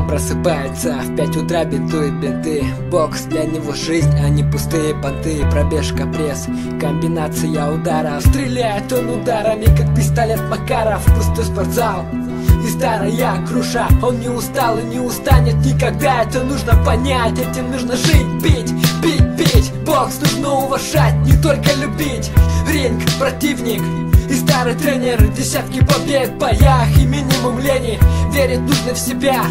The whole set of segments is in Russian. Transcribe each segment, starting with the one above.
Просыпается в 5 утра, бинтует бинты. Бокс для него жизнь, а не пустые понты. Пробежка, пресс, комбинация ударов. Стреляет он ударами, как пистолет Макаров. Пустой спортзал и старая груша. Он не устал и не устанет никогда. Это нужно понять, этим нужно жить, пить, пить, пить. Бокс нужно уважать, не только любить. Ринг, противник и старый тренер. Десятки побед в боях и минимум лени. Верить нужно в себя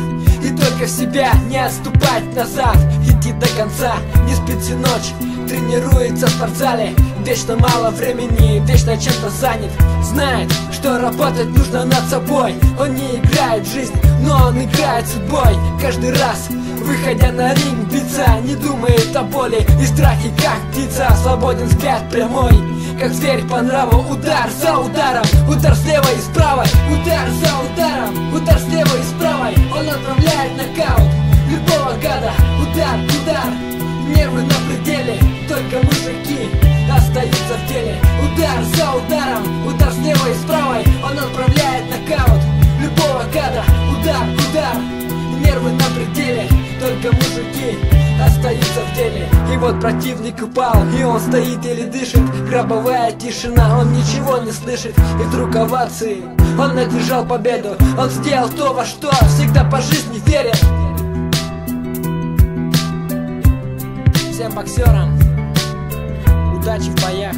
и только в себя. Не отступать назад, идти до конца. Не спит всю ночь, тренируется в спортзале. Вечно мало времени, вечно чем-то занят. Знает, что работать нужно над собой. Он не играет в жизнь, но он играет судьбой. Каждый раз, выходя на ринг, биться не думает о боли и страхе, как птица. Свободен взгляд прямой, как зверь по нраву. Удар за ударом, удар слева и справа. Удар за ударом, удар слева и справа. Он отправляет нокаут любого гада. Удар, удар, нервы на пределе. Только мужики остаются в деле. Удар за ударом, удар слева и справа. Он отправляет нокаут любого гада. Удар, удар, нервы на пределе. Только мужики остаются в деле. И вот противник упал, и он стоит еле дышит. Гробовая тишина, он ничего не слышит. И вдруг овации, он одержал победу. Он сделал то, во что всегда по жизни верит. Всем боксерам удачи в боях.